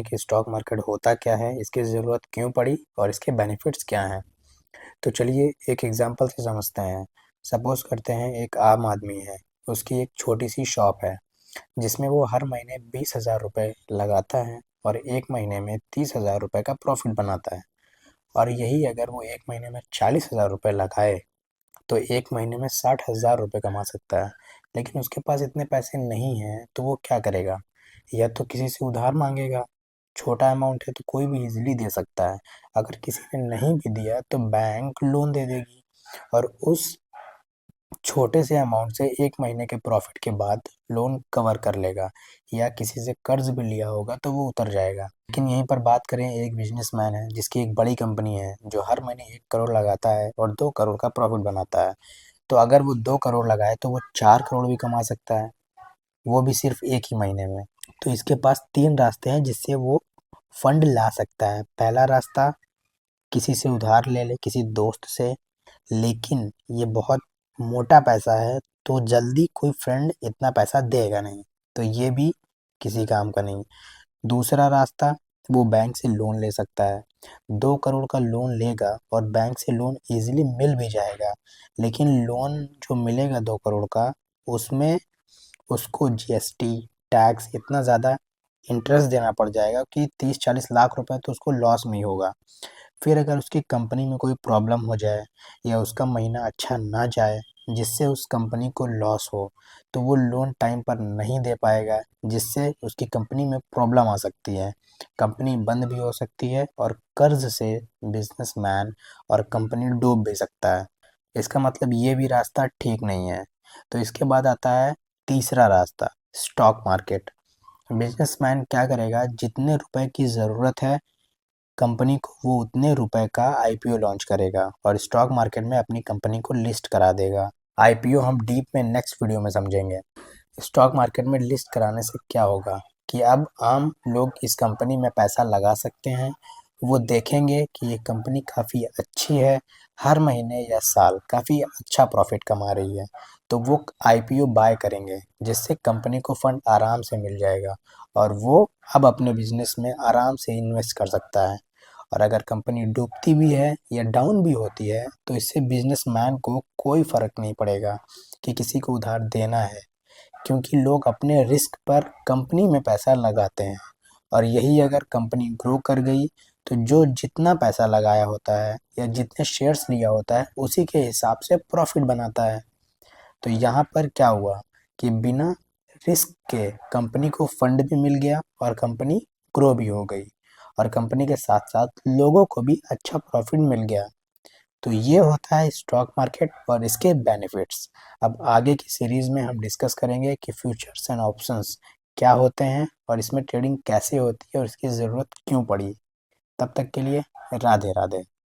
कि stock market होता क्या है, इसकी ज़रूरत क्यों पड़ी और इसके बेनिफिट्स क्या हैं। तो चलिए एक एग्जांपल से समझते हैं। सपोज़ करते हैं एक आम आदमी है, उसकी एक छोटी-सी शॉप है, जिसमें वो हर महीने 20,000 रुपए लगाता है और 1 महीने में 30,000 रुपए का प्रॉफ़िट बनाता है। और यही अगर वो 1 महीने में 40,000 रुपए लगाए, तो 1 महीने में 60,000 रुपए कमा सकता है। लेकिन उसके पास इतने पैसे नहीं हैं, तो वो क्या करेगा? या तो किसी से उधार माँगेगा, छोटा अमाउंट है तो कोई भी ईज़िली दे सकता है। अगर किसी ने नहीं भी दिया तो बैंक लोन दे देगी और उस छोटे से अमाउंट से 1 महीने के प्रॉफ़िट के बाद लोन कवर कर लेगा, या किसी से कर्ज़ भी लिया होगा तो वो उतर जाएगा। लेकिन यहीं पर बात करें, एक बिज़नेसमैन है जिसकी एक बड़ी कंपनी है, जो हर महीने 1 करोड़ लगाता है और 2 करोड़ का प्रॉफ़िट बनाता है। तो अगर वो 2 करोड़ लगाए तो वो 4 करोड़ भी कमा सकता है, वो भी सिर्फ़ 1 ही महीने में। तो इसके पास 3 रास्ते हैं जिससे वो फंड ला सकता है। पहला रास्ता, किसी से उधार ले ले, किसी दोस्त से, लेकिन ये बहुत मोटा पैसा है, तो जल्दी कोई फ्रेंड इतना पैसा देगा नहीं, तो ये भी किसी काम का नहीं। दूसरा रास्ता, वो बैंक से लोन ले सकता है। 2 करोड़ का लोन लेगा और बैंक से लोन ईज़िली मिल भी जाएगा, लेकिन लोन जो मिलेगा 2 करोड़ का, उसमें उसको जीएसटी, टैक्स इतना ज़्यादा इंटरेस्ट देना पड़ जाएगा कि 30-40 लाख रुपए तो उसको लॉस में ही होगा। फिर अगर उसकी कंपनी में कोई प्रॉब्लम हो जाए या उसका महीना अच्छा ना जाए, जिससे उस कंपनी को लॉस हो, तो वो लोन टाइम पर नहीं दे पाएगा, जिससे उसकी कंपनी में प्रॉब्लम आ सकती है। कंपनी बंद भी हो सकती है और कर्ज से बिजनेसमैन और कंपनी डूब भी सकता है। इसका मतलब ये भी रास्ता ठीक नहीं है। तो इसके बाद आता है तीसरा रास्ता, स्टॉक मार्केट। बिजनेसमैन क्या करेगा, जितने रुपए की ज़रूरत है कंपनी को, वो उतने रुपए का आईपीओ लॉन्च करेगा और स्टॉक मार्केट में अपनी कंपनी को लिस्ट करा देगा। आईपीओ हम डीप में नेक्स्ट वीडियो में समझेंगे। स्टॉक मार्केट में लिस्ट कराने से क्या होगा कि अब आम लोग इस कंपनी में पैसा लगा सकते हैं। वो देखेंगे कि ये कंपनी काफ़ी अच्छी है, हर महीने या साल काफ़ी अच्छा प्रॉफिट कमा रही है, तो वो आईपीओ बाय करेंगे, जिससे कंपनी को फंड आराम से मिल जाएगा और वो अब अपने बिजनेस में आराम से इन्वेस्ट कर सकता है। और अगर कंपनी डूबती भी है या डाउन भी होती है, तो इससे बिजनेसमैन को कोई फ़र्क नहीं पड़ेगा कि किसी को उधार देना है, क्योंकि लोग अपने रिस्क पर कंपनी में पैसा लगाते हैं। और यही अगर कंपनी ग्रो कर गई, तो जो जितना पैसा लगाया होता है या जितने शेयर्स लिया होता है, उसी के हिसाब से प्रॉफिट बनाता है। तो यहाँ पर क्या हुआ कि बिना रिस्क के कंपनी को फंड भी मिल गया और कंपनी ग्रो भी हो गई, और कंपनी के साथ साथ लोगों को भी अच्छा प्रॉफिट मिल गया। तो ये होता है स्टॉक मार्केट और इसके बेनिफिट्स। अब आगे की सीरीज़ में हम डिस्कस करेंगे कि फ्यूचर्स एंड ऑप्शंस क्या होते हैं और इसमें ट्रेडिंग कैसे होती है और इसकी ज़रूरत क्यों पड़ी। तब तक के लिए राधे राधे।